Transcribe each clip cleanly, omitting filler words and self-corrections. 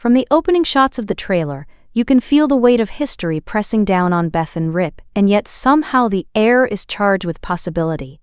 From the opening shots of the trailer, you can feel the weight of history pressing down on Beth and Rip, and yet somehow the air is charged with possibility.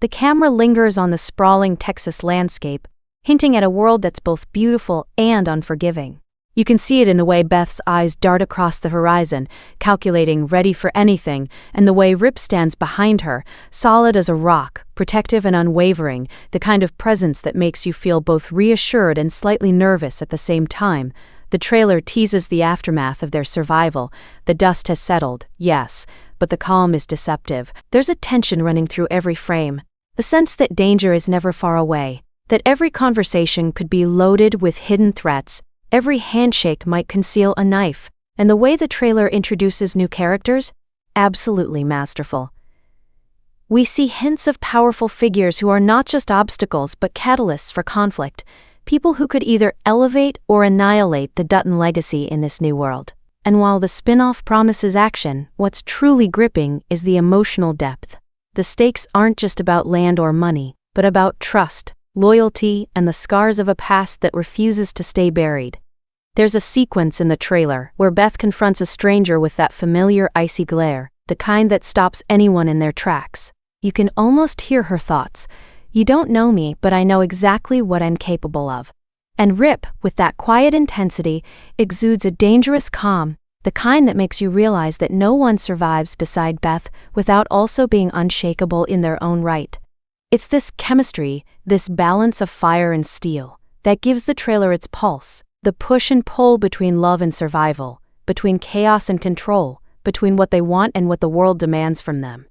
The camera lingers on the sprawling Texas landscape, hinting at a world that's both beautiful and unforgiving. You can see it in the way Beth's eyes dart across the horizon, calculating, ready for anything, and the way Rip stands behind her, solid as a rock, protective and unwavering, the kind of presence that makes you feel both reassured and slightly nervous at the same time. The trailer teases the aftermath of their survival. The dust has settled, yes, but the calm is deceptive. There's a tension running through every frame, the sense that danger is never far away, that every conversation could be loaded with hidden threats. Every handshake might conceal a knife, and the way the trailer introduces new characters? Absolutely masterful. We see hints of powerful figures who are not just obstacles but catalysts for conflict, people who could either elevate or annihilate the Dutton legacy in this new world. And while the spin-off promises action, what's truly gripping is the emotional depth. The stakes aren't just about land or money, but about trust, loyalty, and the scars of a past that refuses to stay buried. There's a sequence in the trailer where Beth confronts a stranger with that familiar icy glare, the kind that stops anyone in their tracks. You can almost hear her thoughts. "You don't know me, but I know exactly what I'm capable of." And Rip, with that quiet intensity, exudes a dangerous calm, the kind that makes you realize that no one survives beside Beth without also being unshakable in their own right. It's this chemistry, this balance of fire and steel, that gives the trailer its pulse. The push and pull between love and survival, between chaos and control, between what they want and what the world demands from them.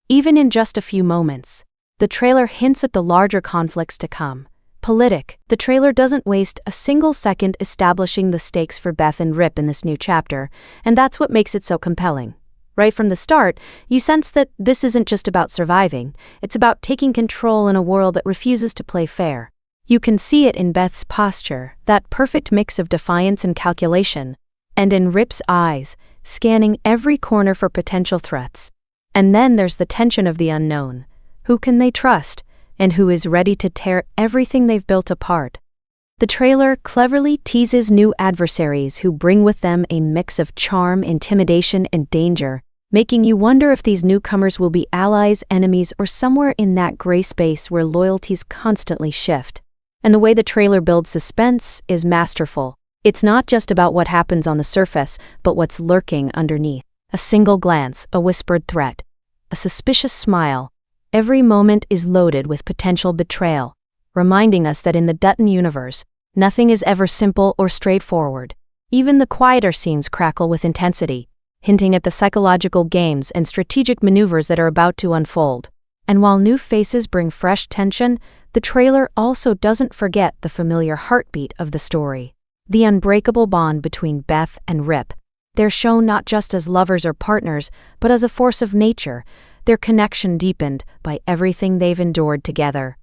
Even in just a few moments, the trailer hints at the larger conflicts to come. The trailer doesn't waste a single second establishing the stakes for Beth and Rip in this new chapter, and that's what makes it so compelling. Right from the start, you sense that this isn't just about surviving, it's about taking control in a world that refuses to play fair. You can see it in Beth's posture, that perfect mix of defiance and calculation, and in Rip's eyes, scanning every corner for potential threats. And then there's the tension of the unknown. Who can they trust, and who is ready to tear everything they've built apart? The trailer cleverly teases new adversaries who bring with them a mix of charm, intimidation, and danger, making you wonder if these newcomers will be allies, enemies, or somewhere in that gray space where loyalties constantly shift. And the way the trailer builds suspense is masterful. It's not just about what happens on the surface, but what's lurking underneath. A single glance, a whispered threat, a suspicious smile. Every moment is loaded with potential betrayal, reminding us that in the Dutton universe, nothing is ever simple or straightforward. Even the quieter scenes crackle with intensity, hinting at the psychological games and strategic maneuvers that are about to unfold. And while new faces bring fresh tension, the trailer also doesn't forget the familiar heartbeat of the story. The unbreakable bond between Beth and Rip. They're shown not just as lovers or partners, but as a force of nature, their connection deepened by everything they've endured together.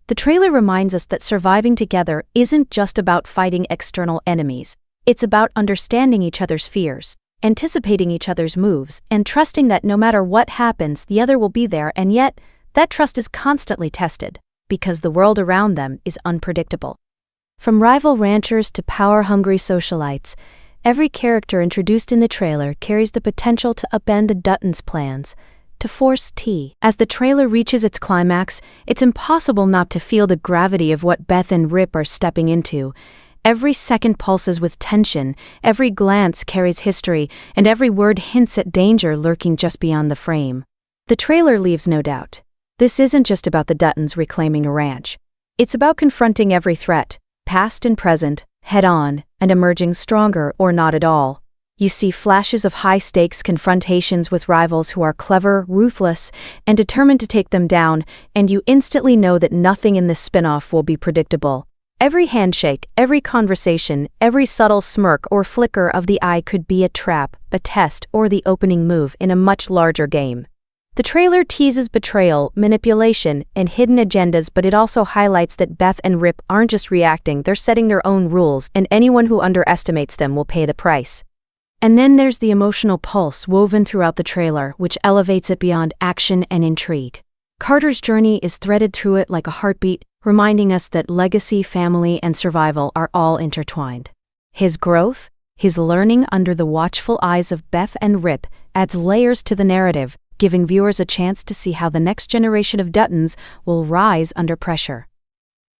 The trailer reminds us that surviving together isn't just about fighting external enemies. It's about understanding each other's fears, anticipating each other's moves, and trusting that no matter what happens, the other will be there, and yet, that trust is constantly tested, because the world around them is unpredictable. From rival ranchers to power-hungry socialites, every character introduced in the trailer carries the potential to upend the Dutton's plans, to force tea. As the trailer reaches its climax, it's impossible not to feel the gravity of what Beth and Rip are stepping into. Every second pulses with tension, every glance carries history, and every word hints at danger lurking just beyond the frame. The trailer leaves no doubt. This isn't just about the Duttons reclaiming a ranch. It's about confronting every threat, past and present, head-on, and emerging stronger or not at all. You see flashes of high-stakes confrontations with rivals who are clever, ruthless, and determined to take them down, and you instantly know that nothing in this spin-off will be predictable. Every handshake, every conversation, every subtle smirk or flicker of the eye could be a trap, a test, or the opening move in a much larger game. The trailer teases betrayal, manipulation, and hidden agendas, but it also highlights that Beth and Rip aren't just reacting, they're setting their own rules, and anyone who underestimates them will pay the price. And then there's the emotional pulse woven throughout the trailer, which elevates it beyond action and intrigue. Carter's journey is threaded through it like a heartbeat, reminding us that legacy, family, and survival are all intertwined. His growth, his learning under the watchful eyes of Beth and Rip adds layers to the narrative, giving viewers a chance to see how the next generation of Duttons will rise under pressure.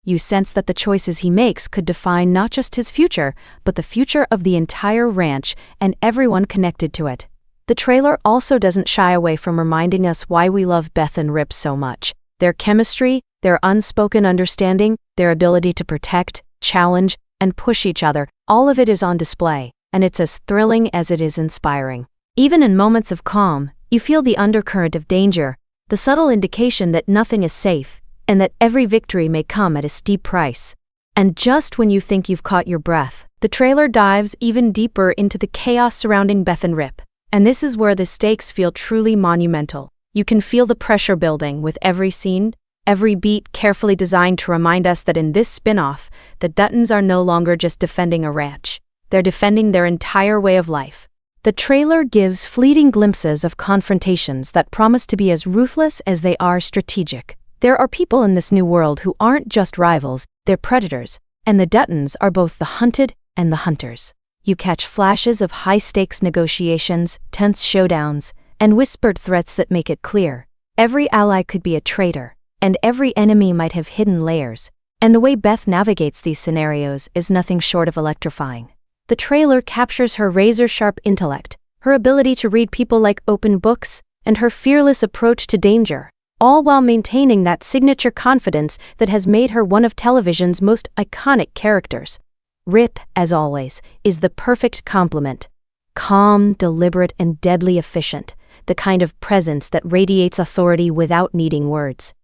You sense that the choices he makes could define not just his future, but the future of the entire ranch and everyone connected to it. The trailer also doesn't shy away from reminding us why we love Beth and Rip so much. Their chemistry, their unspoken understanding, their ability to protect, challenge, and push each other, all of it is on display, and it's as thrilling as it is inspiring. Even in moments of calm, you feel the undercurrent of danger, the subtle indication that nothing is safe, and that every victory may come at a steep price. And just when you think you've caught your breath, the trailer dives even deeper into the chaos surrounding Beth and Rip. And this is where the stakes feel truly monumental. You can feel the pressure building with every scene, every beat carefully designed to remind us that in this spin-off, the Duttons are no longer just defending a ranch. They're defending their entire way of life. The trailer gives fleeting glimpses of confrontations that promise to be as ruthless as they are strategic. There are people in this new world who aren't just rivals, they're predators, and the Duttons are both the hunted and the hunters. You catch flashes of high-stakes negotiations, tense showdowns, and whispered threats that make it clear. Every ally could be a traitor, and every enemy might have hidden layers. And the way Beth navigates these scenarios is nothing short of electrifying. The trailer captures her razor-sharp intellect, her ability to read people like open books, and her fearless approach to danger, all while maintaining that signature confidence that has made her one of television's most iconic characters. Rip, as always, is the perfect complement. Calm, deliberate, and deadly efficient, the kind of presence that radiates authority without needing words.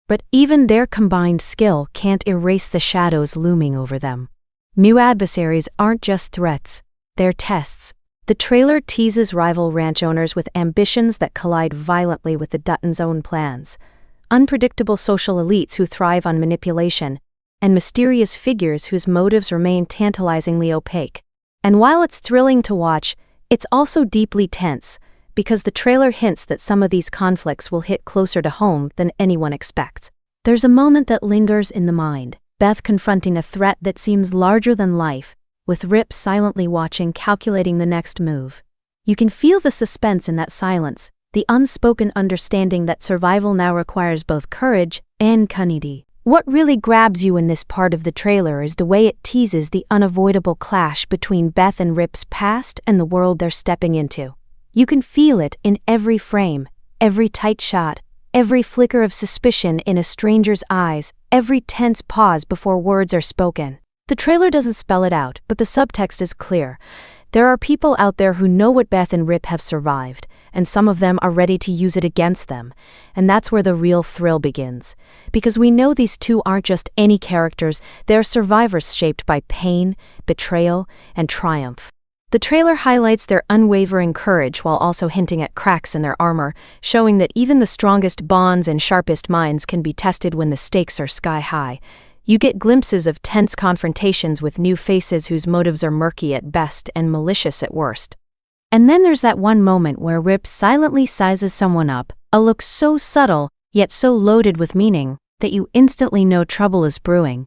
But even their combined skill can't erase the shadows looming over them. New adversaries aren't just threats, they're tests. The trailer teases rival ranch owners with ambitions that collide violently with the Duttons' own plans. Unpredictable social elites who thrive on manipulation, and mysterious figures whose motives remain tantalizingly opaque. And while it's thrilling to watch, it's also deeply tense, because the trailer hints that some of these conflicts will hit closer to home than anyone expects. There's a moment that lingers in the mind, Beth confronting a threat that seems larger than life, with Rip silently watching, calculating the next move. You can feel the suspense in that silence, the unspoken understanding that survival now requires both courage and cunning. What really grabs you in this part of the trailer is the way it teases the unavoidable clash between Beth and Rip's past and the world they're stepping into. You can feel it in every frame, every tight shot, every flicker of suspicion in a stranger's eyes, every tense pause before words are spoken. The trailer doesn't spell it out, but the subtext is clear. There are people out there who know what Beth and Rip have survived, and some of them are ready to use it against them. And that's where the real thrill begins. Because we know these two aren't just any characters, they're survivors shaped by pain, betrayal, and triumph. The trailer highlights their unwavering courage while also hinting at cracks in their armor, showing that even the strongest bonds and sharpest minds can be tested when the stakes are sky high. You get glimpses of tense confrontations with new faces whose motives are murky at best and malicious at worst. And then there's that one moment where Rip silently sizes someone up, a look so subtle, yet so loaded with meaning, that you instantly know trouble is brewing.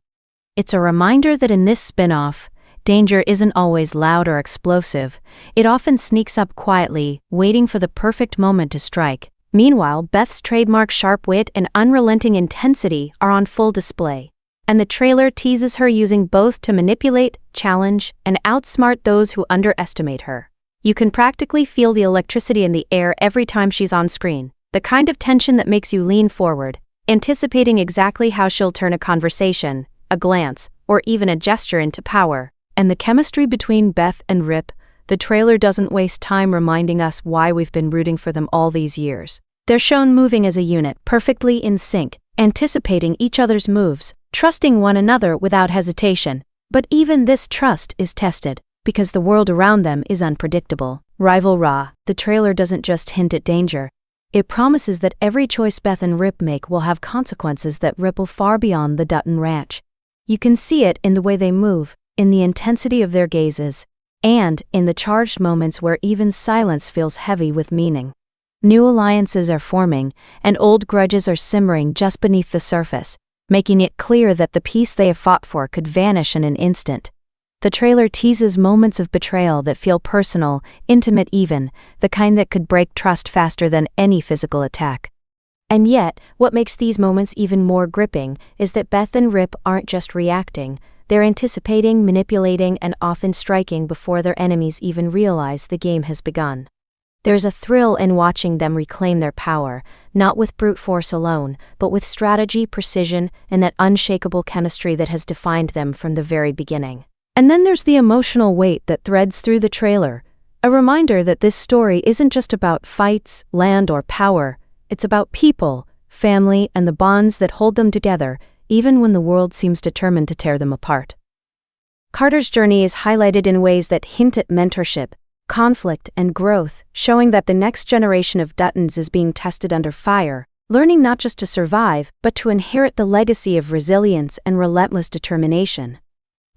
It's a reminder that in this spin-off, danger isn't always loud or explosive. It often sneaks up quietly, waiting for the perfect moment to strike. Meanwhile, Beth's trademark sharp wit and unrelenting intensity are on full display. And the trailer teases her using both to manipulate, challenge, and outsmart those who underestimate her. You can practically feel the electricity in the air every time she's on screen, the kind of tension that makes you lean forward, anticipating exactly how she'll turn a conversation, a glance, or even a gesture into power. And the chemistry between Beth and Rip, the trailer doesn't waste time reminding us why we've been rooting for them all these years. They're shown moving as a unit, perfectly in sync, anticipating each other's moves, trusting one another without hesitation. But even this trust is tested, because the world around them is unpredictable. Rival Ra, the trailer doesn't just hint at danger. It promises that every choice Beth and Rip make will have consequences that ripple far beyond the Dutton ranch. You can see it in the way they move, in the intensity of their gazes, and in the charged moments where even silence feels heavy with meaning. New alliances are forming, and old grudges are simmering just beneath the surface, making it clear that the peace they have fought for could vanish in an instant. The trailer teases moments of betrayal that feel personal, intimate even, the kind that could break trust faster than any physical attack. And yet, what makes these moments even more gripping is that Beth and Rip aren't just reacting, they're anticipating, manipulating, and often striking before their enemies even realize the game has begun. There's a thrill in watching them reclaim their power, not with brute force alone, but with strategy, precision, and that unshakable chemistry that has defined them from the very beginning. And then there's the emotional weight that threads through the trailer, a reminder that this story isn't just about fights, land, or power, it's about people, family, and the bonds that hold them together, even when the world seems determined to tear them apart. Carter's journey is highlighted in ways that hint at mentorship, conflict, and growth, showing that the next generation of Duttons is being tested under fire, learning not just to survive, but to inherit the legacy of resilience and relentless determination.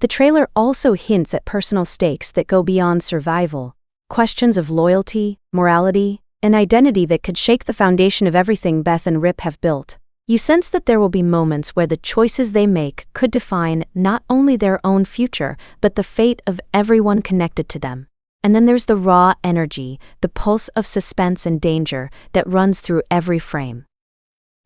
The trailer also hints at personal stakes that go beyond survival, questions of loyalty, morality, and identity that could shake the foundation of everything Beth and Rip have built. You sense that there will be moments where the choices they make could define not only their own future, but the fate of everyone connected to them. And then there's the raw energy, the pulse of suspense and danger that runs through every frame.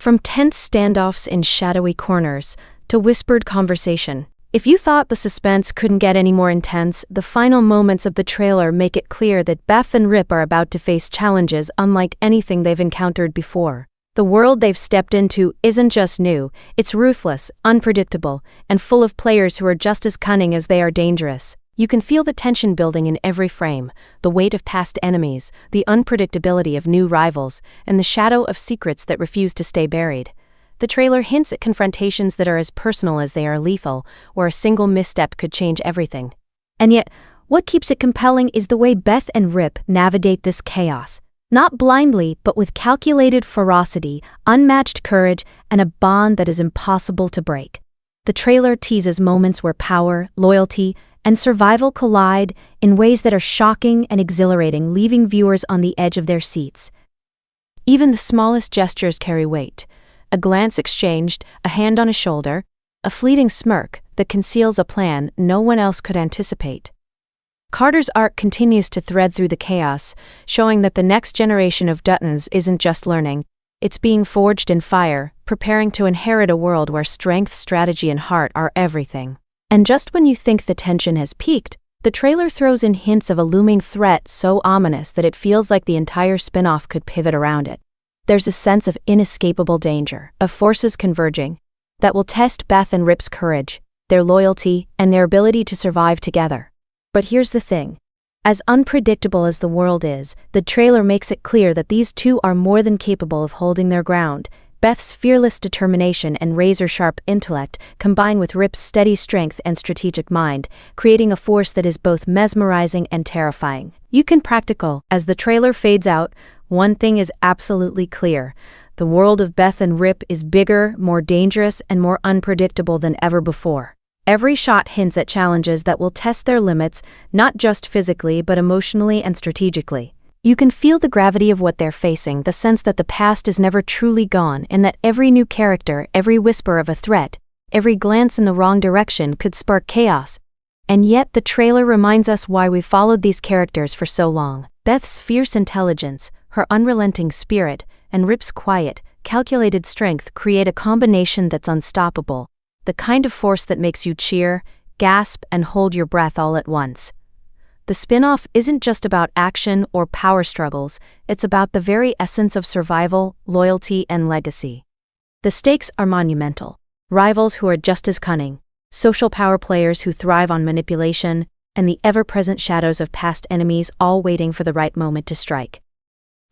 From tense standoffs in shadowy corners to whispered conversation, if you thought the suspense couldn't get any more intense, the final moments of the trailer make it clear that Beth and Rip are about to face challenges unlike anything they've encountered before. The world they've stepped into isn't just new, it's ruthless, unpredictable, and full of players who are just as cunning as they are dangerous. You can feel the tension building in every frame, the weight of past enemies, the unpredictability of new rivals, and the shadow of secrets that refuse to stay buried. The trailer hints at confrontations that are as personal as they are lethal, where a single misstep could change everything. And yet, what keeps it compelling is the way Beth and Rip navigate this chaos. Not blindly, but with calculated ferocity, unmatched courage, and a bond that is impossible to break. The trailer teases moments where power, loyalty, and survival collide in ways that are shocking and exhilarating, leaving viewers on the edge of their seats. Even the smallest gestures carry weight. A glance exchanged, a hand on a shoulder, a fleeting smirk that conceals a plan no one else could anticipate. Carter's arc continues to thread through the chaos, showing that the next generation of Duttons isn't just learning, it's being forged in fire, preparing to inherit a world where strength, strategy, and heart are everything. And just when you think the tension has peaked, the trailer throws in hints of a looming threat so ominous that it feels like the entire spin-off could pivot around it. There's a sense of inescapable danger, of forces converging, that will test Beth and Rip's courage, their loyalty, and their ability to survive together. But here's the thing. As unpredictable as the world is, the trailer makes it clear that these two are more than capable of holding their ground. Beth's fearless determination and razor-sharp intellect combine with Rip's steady strength and strategic mind, creating a force that is both mesmerizing and terrifying. You can practical. As the trailer fades out, one thing is absolutely clear. The world of Beth and Rip is bigger, more dangerous, and more unpredictable than ever before. Every shot hints at challenges that will test their limits, not just physically but emotionally and strategically. You can feel the gravity of what they're facing, the sense that the past is never truly gone, and that every new character, every whisper of a threat, every glance in the wrong direction could spark chaos. And yet the trailer reminds us why we followed these characters for so long. Beth's fierce intelligence, her unrelenting spirit, and Rip's quiet, calculated strength create a combination that's unstoppable, the kind of force that makes you cheer, gasp, and hold your breath all at once. The spin-off isn't just about action or power struggles, it's about the very essence of survival, loyalty, and legacy. The stakes are monumental. Rivals who are just as cunning, social power players who thrive on manipulation, and the ever-present shadows of past enemies all waiting for the right moment to strike.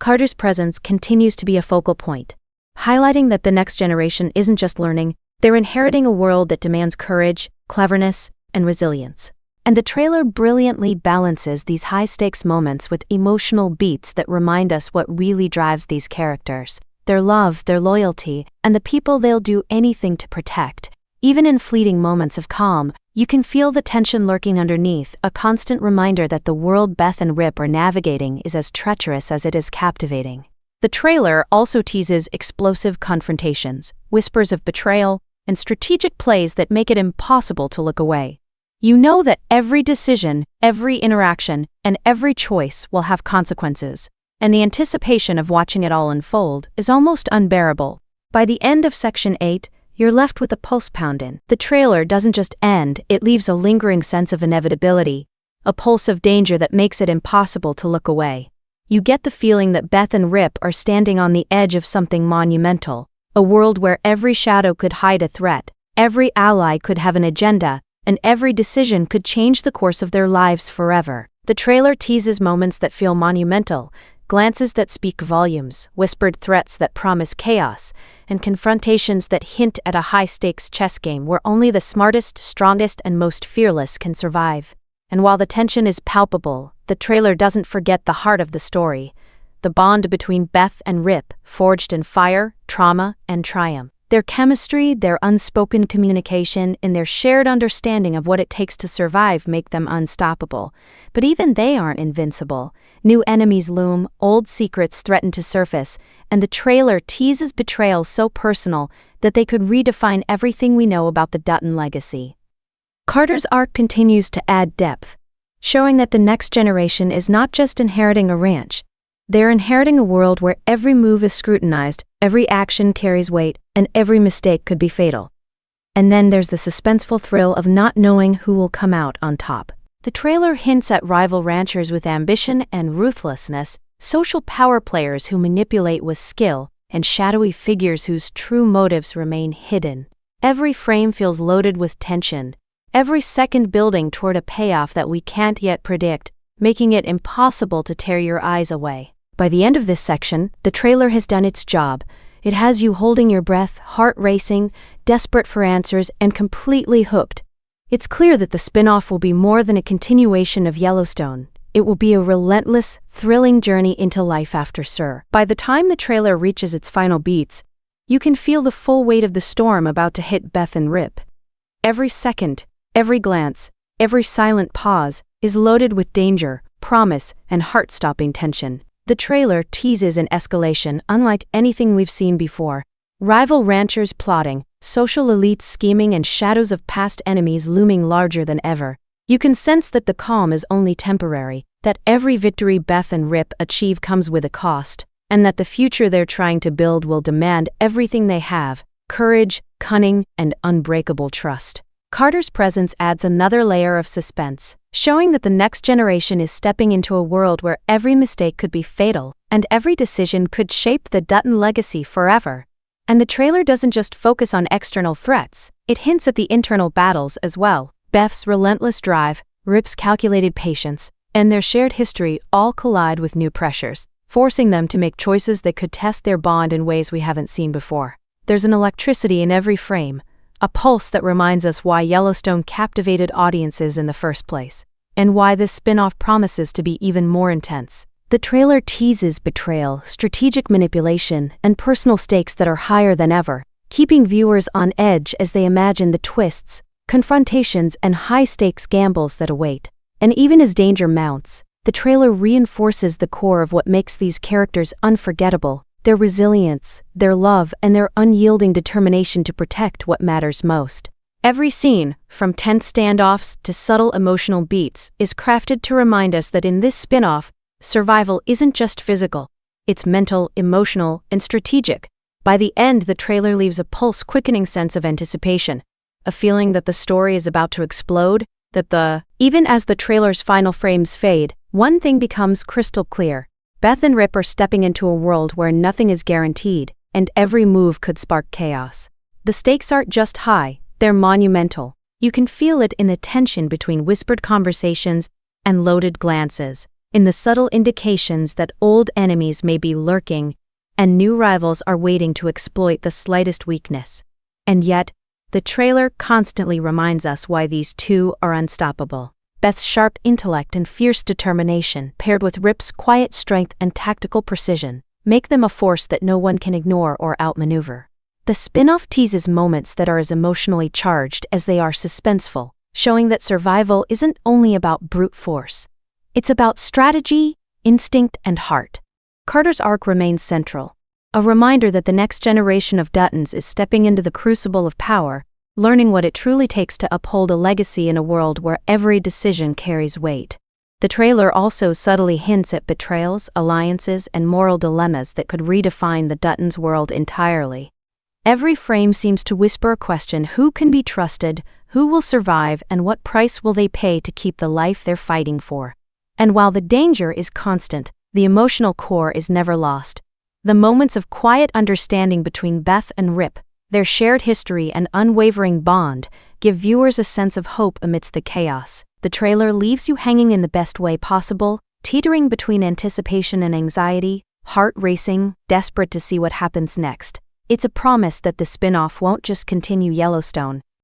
Carter's presence continues to be a focal point, highlighting that the next generation isn't just learning, they're inheriting a world that demands courage, cleverness, and resilience. And the trailer brilliantly balances these high-stakes moments with emotional beats that remind us what really drives these characters, their love, their loyalty, and the people they'll do anything to protect. Even in fleeting moments of calm, you can feel the tension lurking underneath, a constant reminder that the world Beth and Rip are navigating is as treacherous as it is captivating. The trailer also teases explosive confrontations, whispers of betrayal, and strategic plays that make it impossible to look away. You know that every decision, every interaction, and every choice will have consequences, and the anticipation of watching it all unfold is almost unbearable. By the end of Section 8, you're left with a pulse pounding. The trailer doesn't just end, it leaves a lingering sense of inevitability, a pulse of danger that makes it impossible to look away. You get the feeling that Beth and Rip are standing on the edge of something monumental, a world where every shadow could hide a threat, every ally could have an agenda, and every decision could change the course of their lives forever. The trailer teases moments that feel monumental, glances that speak volumes, whispered threats that promise chaos, and confrontations that hint at a high-stakes chess game where only the smartest, strongest, and most fearless can survive. And while the tension is palpable, the trailer doesn't forget the heart of the story, the bond between Beth and Rip, forged in fire, trauma, and triumph. Their chemistry, their unspoken communication, and their shared understanding of what it takes to survive make them unstoppable. But even they aren't invincible. New enemies loom, old secrets threaten to surface, and the trailer teases betrayal so personal that they could redefine everything we know about the Dutton legacy. Carter's arc continues to add depth, showing that the next generation is not just inheriting a ranch. They're inheriting a world where every move is scrutinized, every action carries weight, and every mistake could be fatal. And then there's the suspenseful thrill of not knowing who will come out on top. The trailer hints at rival ranchers with ambition and ruthlessness, social power players who manipulate with skill, and shadowy figures whose true motives remain hidden. Every frame feels loaded with tension, every second building toward a payoff that we can't yet predict, making it impossible to tear your eyes away. By the end of this section, the trailer has done its job. It has you holding your breath, heart racing, desperate for answers, and completely hooked. It's clear that the spin-off will be more than a continuation of Yellowstone. It will be a relentless, thrilling journey into life after Sir. By the time the trailer reaches its final beats, you can feel the full weight of the storm about to hit Beth and Rip. Every second, every glance, every silent pause is loaded with danger, promise, and heart-stopping tension. The trailer teases an escalation unlike anything we've seen before. Rival ranchers plotting, social elites scheming, and shadows of past enemies looming larger than ever. You can sense that the calm is only temporary, that every victory Beth and Rip achieve comes with a cost, and that the future they're trying to build will demand everything they have: courage, cunning, and unbreakable trust. Carter's presence adds another layer of suspense, showing that the next generation is stepping into a world where every mistake could be fatal, and every decision could shape the Dutton legacy forever. And the trailer doesn't just focus on external threats, it hints at the internal battles as well. Beth's relentless drive, Rip's calculated patience, and their shared history all collide with new pressures, forcing them to make choices that could test their bond in ways we haven't seen before. There's an electricity in every frame, a pulse that reminds us why Yellowstone captivated audiences in the first place, and why this spin-off promises to be even more intense. The trailer teases betrayal, strategic manipulation, and personal stakes that are higher than ever, keeping viewers on edge as they imagine the twists, confrontations, and high-stakes gambles that await. And even as danger mounts, the trailer reinforces the core of what makes these characters unforgettable: their resilience, their love, and their unyielding determination to protect what matters most. Every scene, from tense standoffs to subtle emotional beats, is crafted to remind us that in this spin-off, survival isn't just physical. It's mental, emotional, and strategic. By the end, the trailer leaves a pulse-quickening sense of anticipation, a feeling that the story is about to explode, Even as the trailer's final frames fade, one thing becomes crystal clear. Beth and Rip are stepping into a world where nothing is guaranteed, and every move could spark chaos. The stakes aren't just high, they're monumental. You can feel it in the tension between whispered conversations and loaded glances, in the subtle indications that old enemies may be lurking, and new rivals are waiting to exploit the slightest weakness. And yet, the trailer constantly reminds us why these two are unstoppable. Beth's sharp intellect and fierce determination, paired with Rip's quiet strength and tactical precision, make them a force that no one can ignore or outmaneuver. The spin-off teases moments that are as emotionally charged as they are suspenseful, showing that survival isn't only about brute force. It's about strategy, instinct, and heart. Carter's arc remains central, a reminder that the next generation of Duttons is stepping into the crucible of power, learning what it truly takes to uphold a legacy in a world where every decision carries weight. The trailer also subtly hints at betrayals, alliances, and moral dilemmas that could redefine the Duttons' world entirely. Every frame seems to whisper a question: who can be trusted, who will survive, and what price will they pay to keep the life they're fighting for? And while the danger is constant, the emotional core is never lost. The moments of quiet understanding between Beth and Rip, their shared history and unwavering bond, give viewers a sense of hope amidst the chaos. The trailer leaves you hanging in the best way possible, teetering between anticipation and anxiety, heart racing, desperate to see what happens next. It's a promise that the spin-off won't just continue Yellowstone,